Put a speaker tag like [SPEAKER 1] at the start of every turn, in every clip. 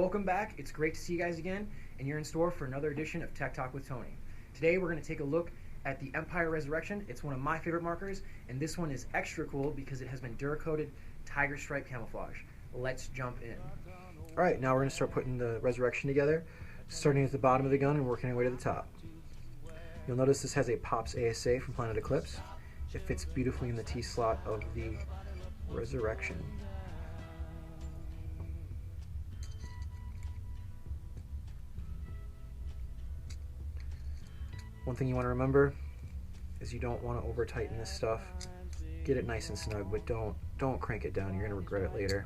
[SPEAKER 1] Welcome back. It's great to see you guys again, and you're in store for another edition of Tech Talk with Tony. Today we're going to take a look at the Empire Resurrection. It's one of my favorite markers, and this one is extra cool because it has been Duracoated tiger stripe camouflage. Let's jump in.
[SPEAKER 2] Alright, now we're going to start putting the Resurrection together, starting at the bottom of the gun and working our way to the top. You'll notice this has a Pops ASA from Planet Eclipse. It fits beautifully in the T-slot of the Resurrection. One thing you want to remember is you don't want to over tighten this stuff. Get it nice and snug, but don't crank it down. You're going to regret it later.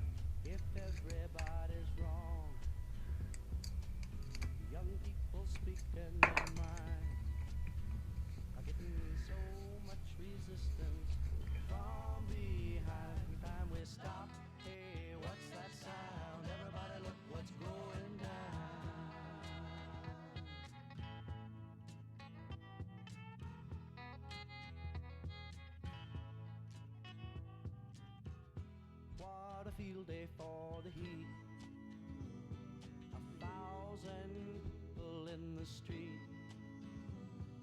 [SPEAKER 3] What a field day for the heat. 1,000 people in the street,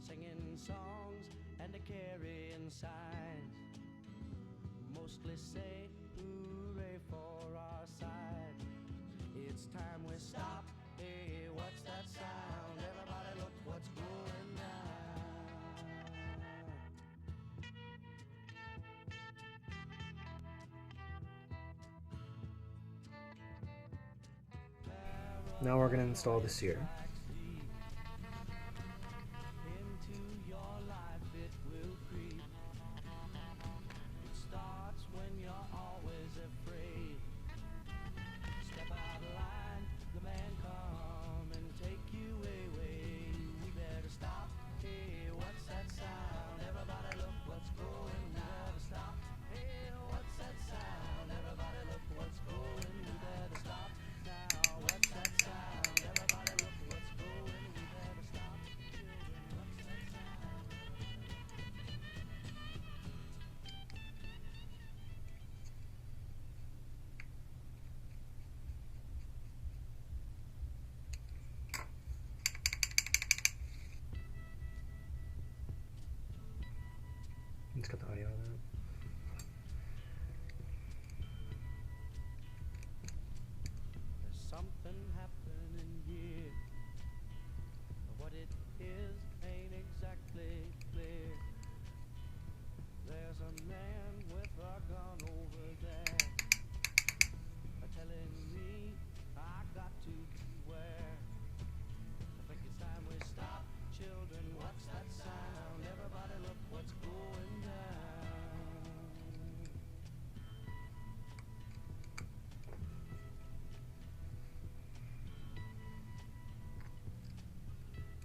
[SPEAKER 3] singing songs and a carrying signs. Mostly say hooray for our side. It's time we stop. Hey, what's that sound? Everybody look what's going down.
[SPEAKER 2] Now we're going to install the sear.
[SPEAKER 3] Into your life it will creep. It starts when you're always afraid. Step out of line, the man come and take you away. We better stop. Hey, what's that sound? Everybody look what's going. We better stop. Hey, what's that sound? Everybody look what's going. We better stop now. What's that sound? Everybody look what's going. We better stop. Children, what's that sound?
[SPEAKER 2] Let's cut the audio on that.
[SPEAKER 3] There's something happening here. What it is ain't exactly clear. There's a man with a gun over there, telling me I got to beware. I think it's time we stop. Children, what's that sound? Everybody look what's going down.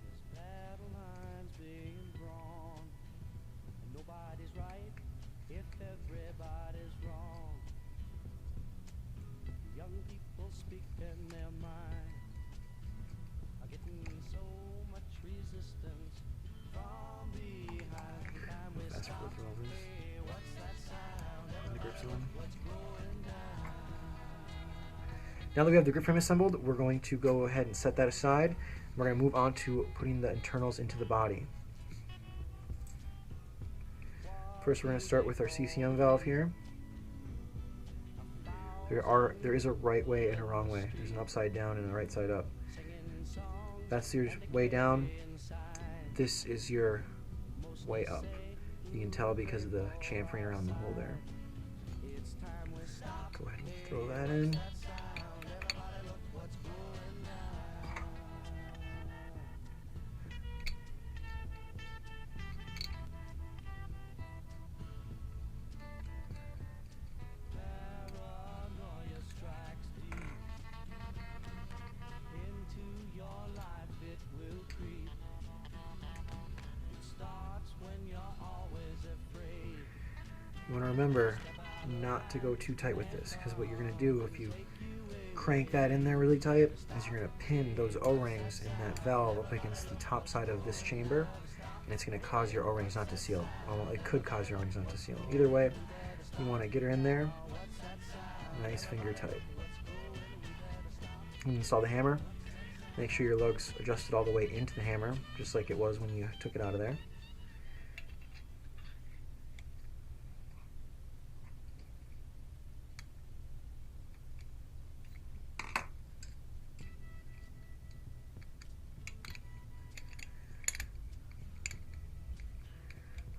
[SPEAKER 3] There's battle lines being drawn, and nobody's right if everybody's wrong. Young people speaking their mind are getting so much resistance from behind. The time we
[SPEAKER 2] Fast
[SPEAKER 3] stop.
[SPEAKER 2] forward through all this.
[SPEAKER 3] Hey, what's that sound?
[SPEAKER 2] The grips
[SPEAKER 3] Everybody
[SPEAKER 2] on.
[SPEAKER 3] look what's going down.
[SPEAKER 2] Now that we have the grip frame assembled, we're going to go ahead and set that aside. We're going to move on to putting the internals into the body. First, we're going to start with our CCM valve here. There is a right way and a wrong way. There's an upside down and a right side up. That's your way down. This is your way up. You can tell because of the chamfering around the hole there. Go ahead and throw that in.
[SPEAKER 3] Paranoia strikes deep. Into your life it will creep. It starts when you're always afraid.
[SPEAKER 2] You want to remember not to go too tight with this, because what you're going to do if you crank that in there really tight is you're going to pin those O-rings in that valve up against the top side of this chamber, and it's going to cause your O-rings not to seal. Well, it could cause your O-rings not to seal. Either way, you want to get her in there, nice finger tight. And install the hammer. Make sure your lug's adjusted all the way into the hammer, just like it was when you took it out of there.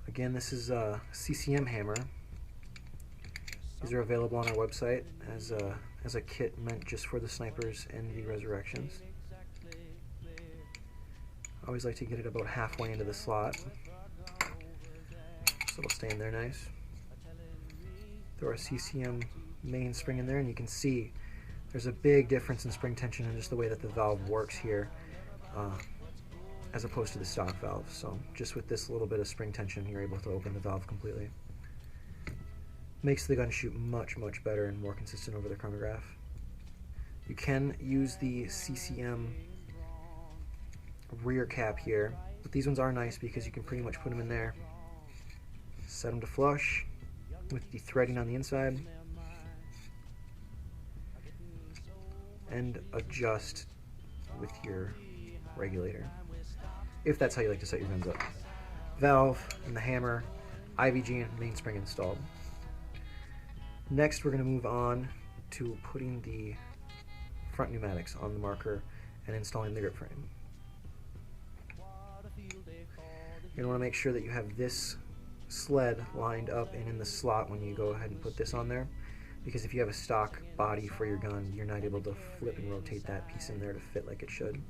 [SPEAKER 2] Again, this is a CCM hammer. These are available on our website as a kit meant just for the snipers and the resurrections. I always like to get it about halfway into the slot, so it'll stay in there nice. Throw our CCM main spring in there, and you can see there's a big difference in spring tension and just the way that the valve works here, as opposed to the stock valve. So just with this little bit of spring tension, you're able to open the valve completely. Makes the gun shoot much, much better and more consistent over the chronograph. You can use the CCM rear cap here, but these ones are nice because you can pretty much put them in there, set them to flush with the threading on the inside, and adjust with your regulator, if that's how you like to set your guns up. Valve and the hammer, IVG and mainspring installed. Next, we're going to move on to putting the front pneumatics on the marker and installing the grip frame. You're going to want to make sure that you have this sled lined up and in the slot when you go ahead and put this on there, because if you have a stock body for your gun, you're not able to flip and rotate that piece in there to fit like it should.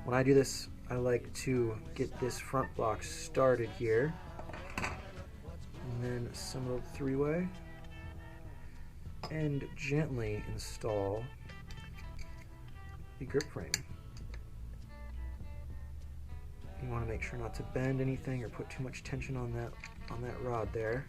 [SPEAKER 2] When I do this, I like to get this front block started here, and then assemble the three-way, and gently install the grip frame. You want to make sure not to bend anything or put too much tension on that rod there.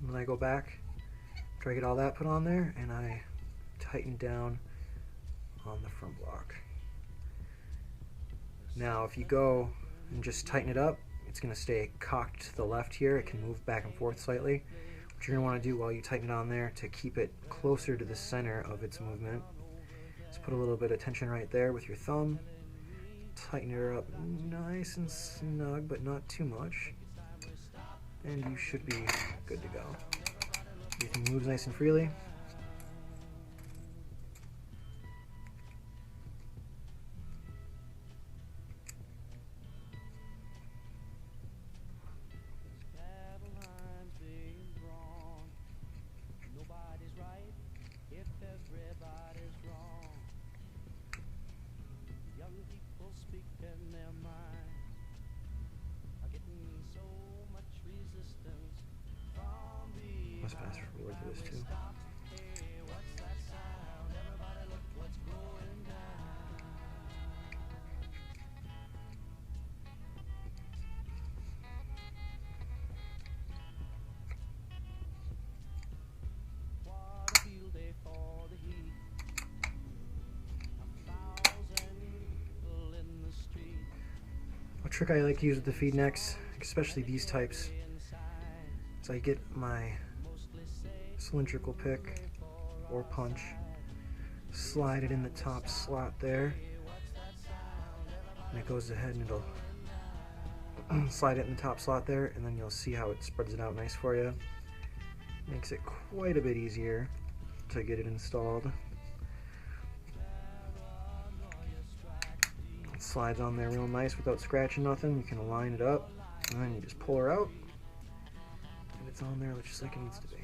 [SPEAKER 2] When I go back, try to get all that put on there, and I tighten down on the front block. Now if you go and just tighten it up, it's going to stay cocked to the left here. It can move back and forth slightly. What you're going to want to do while you tighten it on there to keep it closer to the center of its movement is put a little bit of tension right there with your thumb. Tighten her up nice and snug, but not too much. And you should be good to go. Everything moves nice and freely. Let's fast forward to this too. A trick I like to use with the feed necks, especially these types, is I get my cylindrical pick or punch, slide it in the top slot there, and it goes ahead and it'll slide it in the top slot there, and then you'll see how it spreads it out nice for you. Makes it quite a bit easier to get it installed. It slides on there real nice without scratching nothing. You can line it up, and then you just pull her out, and it's on there just like it needs to be.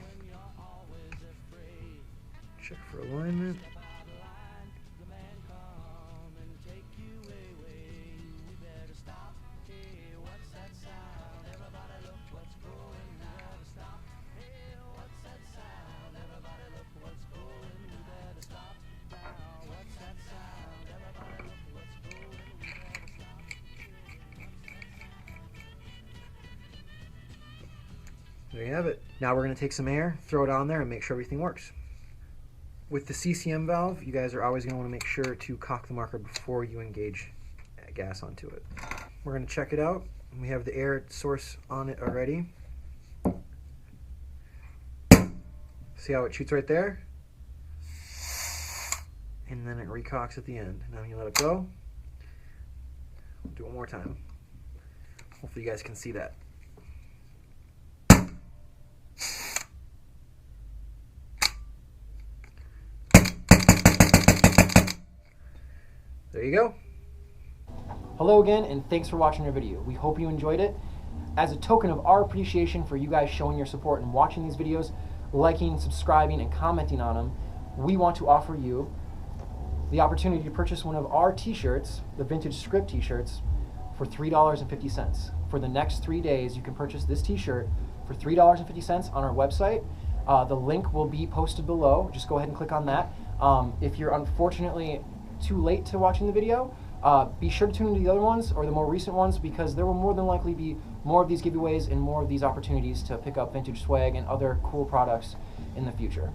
[SPEAKER 2] Check for alignment. There you have it. Now we're going to take some air, throw it on there, and make sure everything works. With the CCM valve, you guys are always going to want to make sure to cock the marker before you engage gas onto it. We're going to check it out. We have the air source on it already. See how it shoots right there? And then it recocks at the end. Now you let it go. We'll do it one more time. Hopefully you guys can see that. There you go.
[SPEAKER 1] Hello again, and thanks for watching our video. We hope you enjoyed it. As a token of our appreciation for you guys showing your support and watching these videos, liking, subscribing, and commenting on them, we want to offer you the opportunity to purchase one of our t-shirts, the Vintage Script t-shirts, for $3.50. For the next 3 days, you can purchase this t-shirt for $3.50 on our website. The link will be posted below. Just go ahead and click on that. If you're unfortunately too late to watching the video, be sure to tune into the other ones or the more recent ones, because there will more than likely be more of these giveaways and more of these opportunities to pick up vintage swag and other cool products in the future.